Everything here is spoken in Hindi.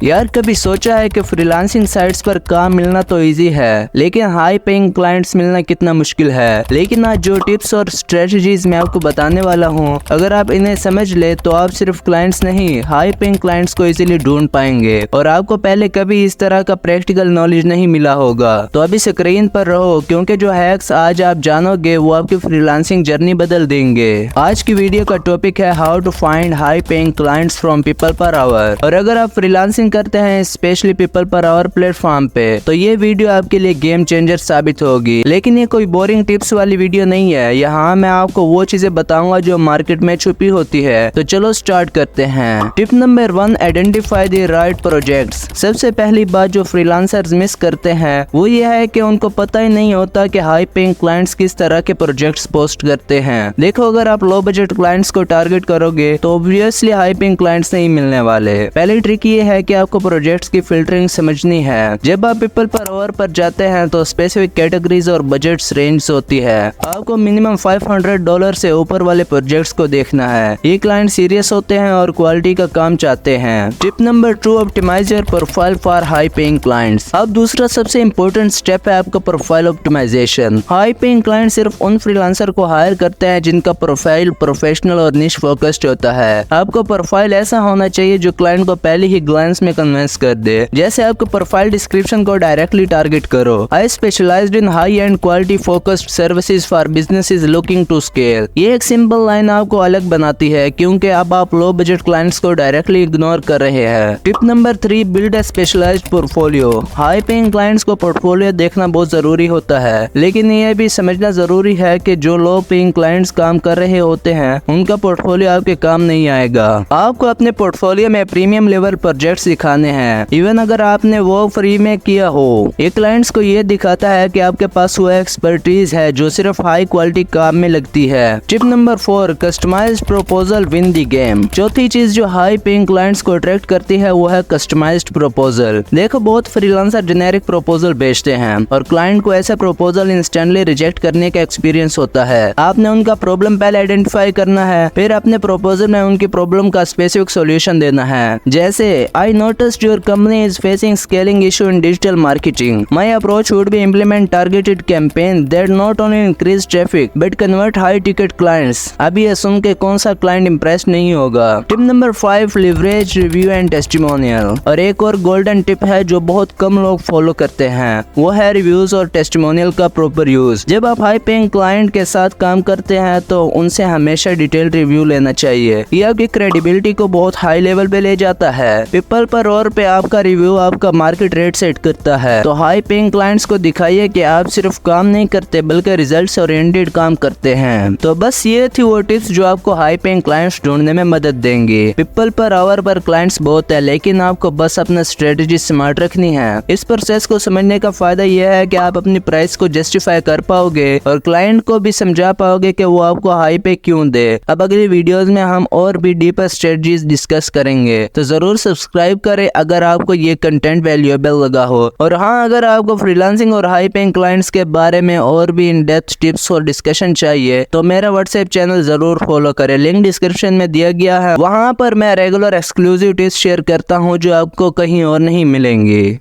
यार कभी सोचा है कि फ्रीलांसिंग साइट्स पर काम मिलना तो इजी है, लेकिन हाई पेइंग क्लाइंट्स मिलना कितना मुश्किल है। लेकिन आज जो टिप्स और स्ट्रेटजीज मैं आपको बताने वाला हूँ, अगर आप इन्हें समझ ले तो आप सिर्फ क्लाइंट्स नहीं, हाई पेइंग क्लाइंट्स को इजीली ढूंढ पाएंगे। और आपको पहले कभी इस तरह का प्रैक्टिकल नॉलेज नहीं मिला होगा। तो अभी स्क्रीन पर रहो, क्योंकि जो हैक्स आज आप जानोगे वो आपकी फ्रीलांसिंग जर्नी बदल देंगे। आज की वीडियो का टॉपिक है how to find high paying clients from People Per Hour. और अगर आप फ्रीलांसिंग करते हैं specially People Per Hour platform पे, तो ये वीडियो आपके लिए गेम चेंजर साबित होगी। लेकिन ये कोई बोरिंग टिप्स वाली वीडियो नहीं है। यहाँ मैं आपको वो चीजें बताऊंगा जो मार्केट में छुपी होती है। तो चलो स्टार्ट करते हैं। Tip number 1, identify the right projects. सबसे पहली बात जो फ्रीलांसर्स मिस करते हैं वो ये है कि उनको पता ही नहीं होता कि हाई पेइंग क्लाइंट्स किस तरह के प्रोजेक्ट्स पोस्ट करते हैं। देखो, अगर आप लो बजट क्लाइंट्स को टारगेट करोगे तो ऑब्वियसली हाई पेइंग क्लाइंट्स नहीं मिलने वाले। पहली ट्रिक ये है कि आपको प्रोजेक्ट्स की फिल्टरिंग समझनी है। जब आप पीपल पर आवर पर जाते हैं तो स्पेसिफिक कैटेगरीज और बजट्स रेंज होती है। आपको मिनिमम $500 से ऊपर वाले प्रोजेक्ट्स को देखना है। ये क्लाइंट सीरियस होते हैं और क्वालिटी का काम चाहते हैं। Tip number 2, optimize your profile for high paying clients. अब दूसरा सबसे इम्पोर्टेंट स्टेप है आपका profile optimization. High paying client सिर्फ उन फ्रीलांसर को हायर करते हैं जिनका प्रोफाइल प्रोफेशनल और निश फोकस्ड होता है। आपको प्रोफाइल ऐसा होना चाहिए जो क्लाइंट को पहले ही ग्लांस में कन्विंस कर दे। जैसे आपको प्रोफाइल डिस्क्रिप्शन को डायरेक्टली टारगेट करो, I specialized in high end quality focused services for businesses looking to scale. ये एक सिंपल लाइन आपको अलग बनाती है, क्योंकि अब आप लो बजट क्लाइंट्स को डायरेक्टली इग्नोर कर रहे हैं। Tip number 3, build a specialized portfolio. High paying clients को पोर्टफोलियो देखना बहुत जरूरी होता है, लेकिन ये भी समझना जरूरी है कि जो लो पेइंग क्लाइंट्स काम कर रहे होते हैं उनका पोर्टफोलियो आपके काम नहीं आएगा। आपको अपने पोर्टफोलियो में प्रीमियम लेवल प्रोजेक्ट्स दिखाने हैं, इवन अगर आपने वो फ्री में किया हो। ये क्लाइंट्स को ये दिखाता है कि आपके पास वो एक्सपर्टीज है जो सिर्फ हाई क्वालिटी काम में लगती है। Tip number 4, customized proposal win the game. चौथी चीज जो हाई पेइंग क्लाइंट्स को अट्रैक्ट करती है वो है कस्टमाइज्ड प्रपोजल। देखो, बहुत फ्रीलांसर जेनेरिक प्रपोजल बेचते हैं और क्लाइंट को ऐसा प्रपोजल इंस्टेंटली रिजेक्ट करने का एक्सपीरियंस होता है। आपने उनका प्रॉब्लम पहले आइडेंटिफाई करना है, फिर अपने प्रपोजल में उनकी प्रॉब्लम का स्पेसिफिक सॉल्यूशन देना है। जैसे, I noticed your company is facing scaling issue in digital marketing. My approach would be implement targeted campaign that not only increase traffic but convert high ticket clients. अब ये सुन के कौन सा क्लाइंट इम्प्रेस नहीं होगा। Tip number 5, leverage review and testimonial। और एक और गोल्डन टिप है जो बहुत कम लोग फॉलो करते हैं, वो है रिव्यूज और टेस्टिमोनियल का प्रॉपर यूज। जब आप हाई पेइंग क्लाइंट के साथ काम करते हैं तो उनसे हमेशा डिटेल्ड रिव्यू लेना चाहिए। ये आपकी क्रेडिबिलिटी को बहुत हाई लेवल पे ले जाता है। पीपल पर और पे आपका रिव्यू आपका मार्केट रेट सेट करता है। तो हाई पेइंग क्लाइंट्स को दिखाइए कि आप सिर्फ काम नहीं करते बल्कि रिजल्ट्स ओरिएंटेड काम करते हैं। तो बस ये थी वो टिप्स जो आपको हाई पेइंग क्लाइंट्स ढूंढने में मदद देंगे। पीपल पर आवर पर क्लाइंट्स बहुत है, लेकिन आपको बस अपना स्ट्रेटेजी स्मार्ट रखनी है। इस प्रोसेस को समझने का फायदा यह है कि आप अपनी प्राइस को जस्टिफाई कर पाओगे और क्लाइंट को भी समझा पाओगे कि वो आपको हाई पे क्यों दे। अब अगली वीडियोस में हम और भी डीपर स्ट्रेटजीज डिस्कस करेंगे, तो जरूर सब्सक्राइब करें अगर आपको ये कंटेंट वैल्यूएबल लगा हो। और हाँ, अगर आपको फ्रीलांसिंग और हाई पेइंग क्लाइंट्स के बारे में और भी इन डेप्थ टिप्स और डिस्कशन चाहिए तो मेरा व्हाट्सएप चैनल जरूर फॉलो करें, लिंक डिस्क्रिप्शन में दिया गया है। वहाँ पर मैं रेगुलर एक्सक्लूसिव टिप्स शेयर करता हूँ जो आपको कहीं और नहीं मिलेंगी।